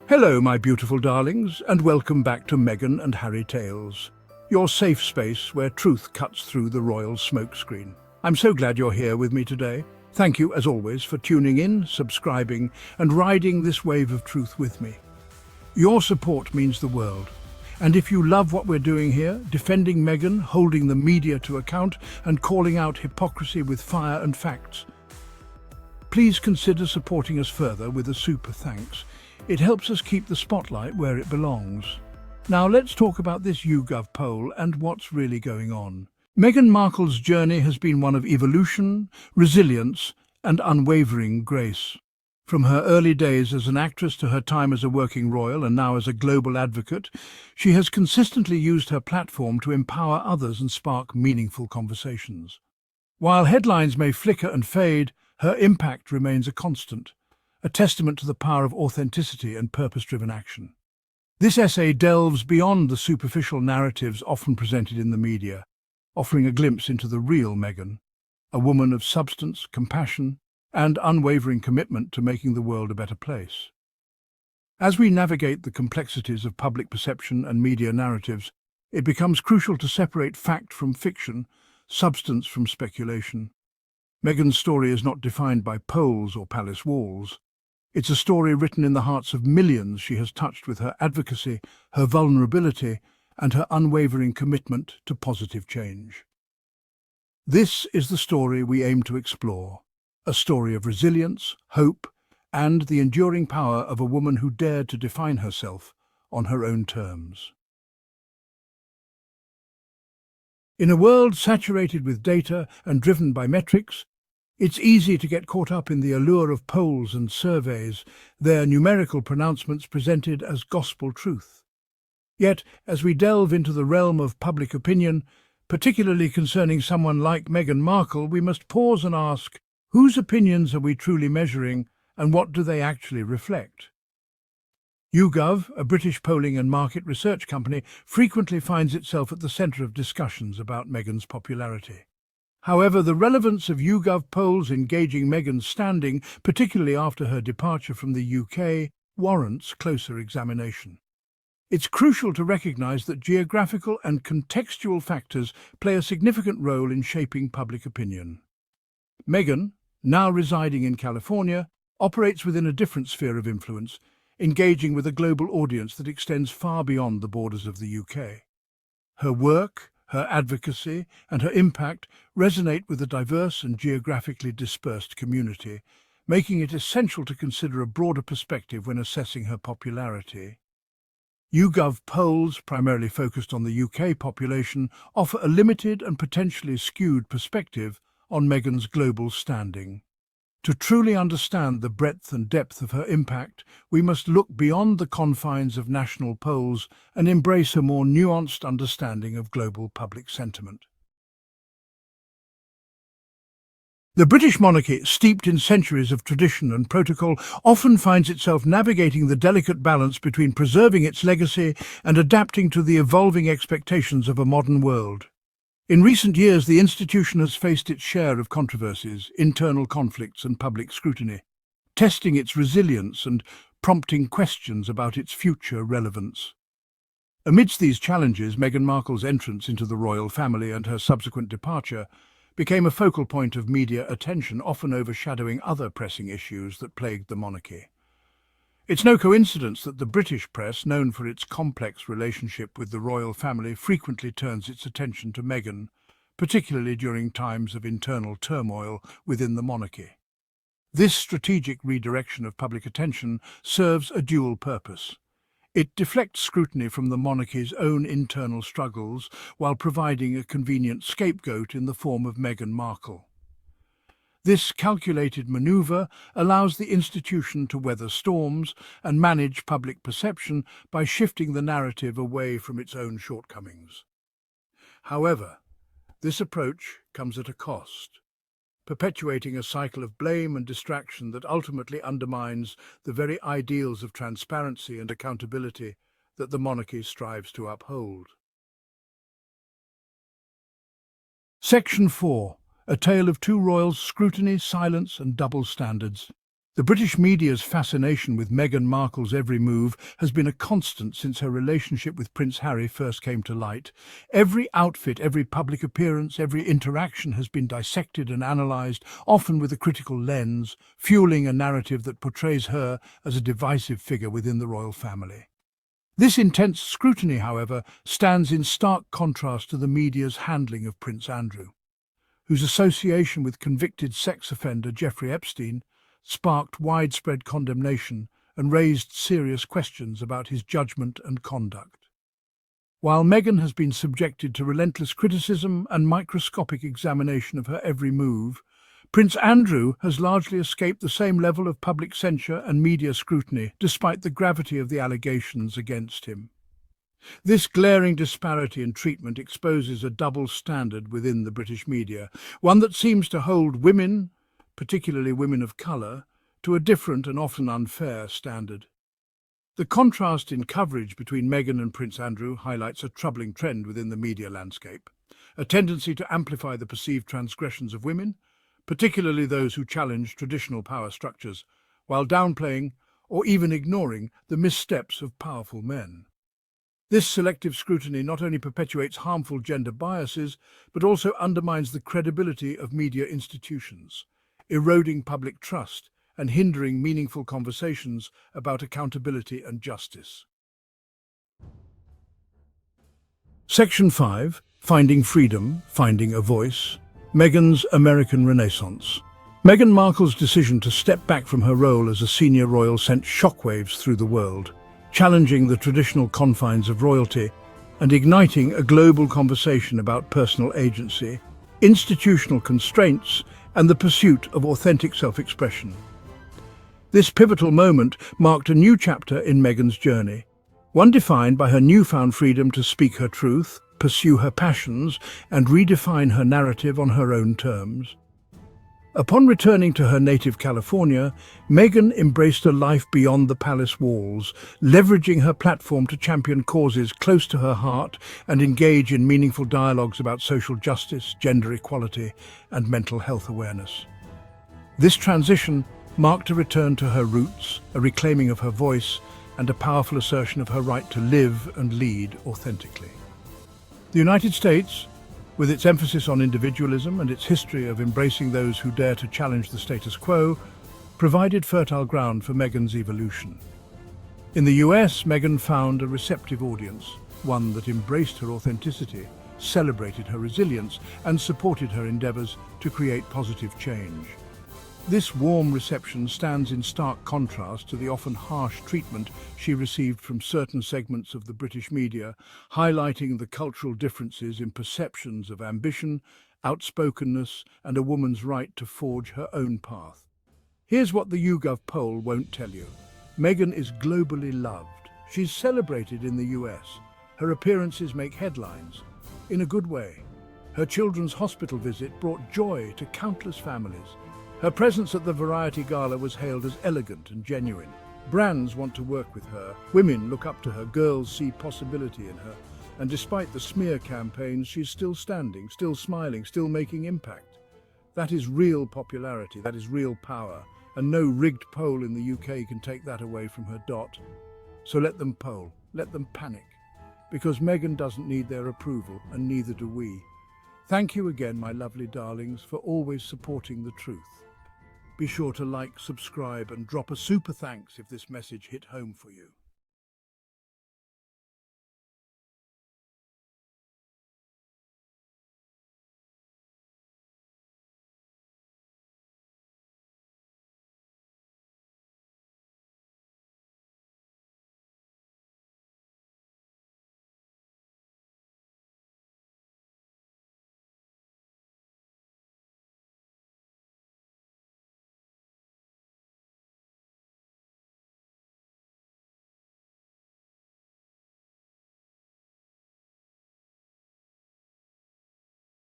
Hello, my beautiful darlings, and welcome back to Meghan and Harry Tales, your safe space where truth cuts through the royal smokescreen. I'm so glad you're here with me today. Thank you, as always, for tuning in, subscribing, and riding this wave of truth with me. Your support means the world. And if you love what we're doing here, defending Meghan, holding the media to account, and calling out hypocrisy with fire and facts, please consider supporting us further with a super thanks. It helps us keep the spotlight where it belongs. Now let's talk about this YouGov poll and what's really going on. Meghan Markle's journey has been one of evolution, resilience, and unwavering grace. From her early days as an actress to her time as a working royal and now as a global advocate, she has consistently used her platform to empower others and spark meaningful conversations. While headlines may flicker and fade, her impact remains a constant, a testament to the power of authenticity and purpose-driven action. This essay delves beyond the superficial narratives often presented in the media, offering a glimpse into the real Meghan, a woman of substance, compassion, and unwavering commitment to making the world a better place. As we navigate the complexities of public perception and media narratives, it becomes crucial to separate fact from fiction, substance from speculation. Meghan's story is not defined by polls or palace walls. It's a story written in the hearts of millions she has touched with her advocacy, her vulnerability, and her unwavering commitment to positive change. This is the story we aim to explore, a story of resilience, hope, and the enduring power of a woman who dared to define herself on her own terms. In a world saturated with data and driven by metrics, it's easy to get caught up in the allure of polls and surveys, their numerical pronouncements presented as gospel truth. Yet, as we delve into the realm of public opinion, particularly concerning someone like Meghan Markle, we must pause and ask, whose opinions are we truly measuring, and what do they actually reflect? YouGov, a British polling and market research company, frequently finds itself at the centre of discussions about Meghan's popularity. However, the relevance of YouGov polls engaging Meghan's standing, particularly after her departure from the UK, warrants closer examination. It's crucial to recognise that geographical and contextual factors play a significant role in shaping public opinion. Meghan, now residing in California, operates within a different sphere of influence, engaging with a global audience that extends far beyond the borders of the UK. Her work, her advocacy, and her impact resonate with a diverse and geographically dispersed community, making it essential to consider a broader perspective when assessing her popularity. YouGov polls, primarily focused on the UK population, offer a limited and potentially skewed perspective on Meghan's global standing. To truly understand the breadth and depth of her impact, we must look beyond the confines of national polls and embrace a more nuanced understanding of global public sentiment. The British monarchy, steeped in centuries of tradition and protocol, often finds itself navigating the delicate balance between preserving its legacy and adapting to the evolving expectations of a modern world. In recent years, the institution has faced its share of controversies, internal conflicts and public scrutiny, testing its resilience and prompting questions about its future relevance. Amidst these challenges, Meghan Markle's entrance into the royal family and her subsequent departure became a focal point of media attention, often overshadowing other pressing issues that plagued the monarchy. It's no coincidence that the British press, known for its complex relationship with the royal family, frequently turns its attention to Meghan, particularly during times of internal turmoil within the monarchy. This strategic redirection of public attention serves a dual purpose. It deflects scrutiny from the monarchy's own internal struggles while providing a convenient scapegoat in the form of Meghan Markle. This calculated maneuver allows the institution to weather storms and manage public perception by shifting the narrative away from its own shortcomings. However, this approach comes at a cost, perpetuating a cycle of blame and distraction that ultimately undermines the very ideals of transparency and accountability that the monarchy strives to uphold. Section 4. A tale of two royals' scrutiny, silence and double standards. The British media's fascination with Meghan Markle's every move has been a constant since her relationship with Prince Harry first came to light. Every outfit, every public appearance, every interaction has been dissected and analysed, often with a critical lens, fueling a narrative that portrays her as a divisive figure within the royal family. This intense scrutiny, however, stands in stark contrast to the media's handling of Prince Andrew, whose association with convicted sex offender Jeffrey Epstein sparked widespread condemnation and raised serious questions about his judgment and conduct. While Meghan has been subjected to relentless criticism and microscopic examination of her every move, Prince Andrew has largely escaped the same level of public censure and media scrutiny, despite the gravity of the allegations against him. This glaring disparity in treatment exposes a double standard within the British media, one that seems to hold women, particularly women of colour, to a different and often unfair standard. The contrast in coverage between Meghan and Prince Andrew highlights a troubling trend within the media landscape, a tendency to amplify the perceived transgressions of women, particularly those who challenge traditional power structures, while downplaying or even ignoring the missteps of powerful men. This selective scrutiny not only perpetuates harmful gender biases, but also undermines the credibility of media institutions, eroding public trust and hindering meaningful conversations about accountability and justice. Section 5. Finding Freedom, Finding a Voice. Meghan's American Renaissance. Meghan Markle's decision to step back from her role as a senior royal sent shockwaves through the world, challenging the traditional confines of royalty and igniting a global conversation about personal agency, institutional constraints, and the pursuit of authentic self-expression. This pivotal moment marked a new chapter in Meghan's journey, one defined by her newfound freedom to speak her truth, pursue her passions, and redefine her narrative on her own terms. Upon returning to her native California, Meghan embraced a life beyond the palace walls, leveraging her platform to champion causes close to her heart and engage in meaningful dialogues about social justice, gender equality, and mental health awareness. This transition marked a return to her roots, a reclaiming of her voice, and a powerful assertion of her right to live and lead authentically. The United States, with its emphasis on individualism and its history of embracing those who dare to challenge the status quo, provided fertile ground for Meghan's evolution. In the US, Meghan found a receptive audience, one that embraced her authenticity, celebrated her resilience, and supported her endeavors to create positive change. This warm reception stands in stark contrast to the often harsh treatment she received from certain segments of the British media, highlighting the cultural differences in perceptions of ambition, outspokenness, and a woman's right to forge her own path. Here's what the YouGov poll won't tell you. Meghan is globally loved. She's celebrated in the US. Her appearances make headlines, in a good way. Her children's hospital visit brought joy to countless families. Her presence at the Variety Gala was hailed as elegant and genuine. Brands want to work with her, women look up to her, girls see possibility in her. And despite the smear campaigns, she's still standing, still smiling, still making impact. That is real popularity, that is real power, and no rigged poll in the UK can take that away from her. So let them poll, let them panic, because Meghan doesn't need their approval, and neither do we. Thank you again, my lovely darlings, for always supporting the truth. Be sure to like, subscribe, and drop a super thanks if this message hit home for you.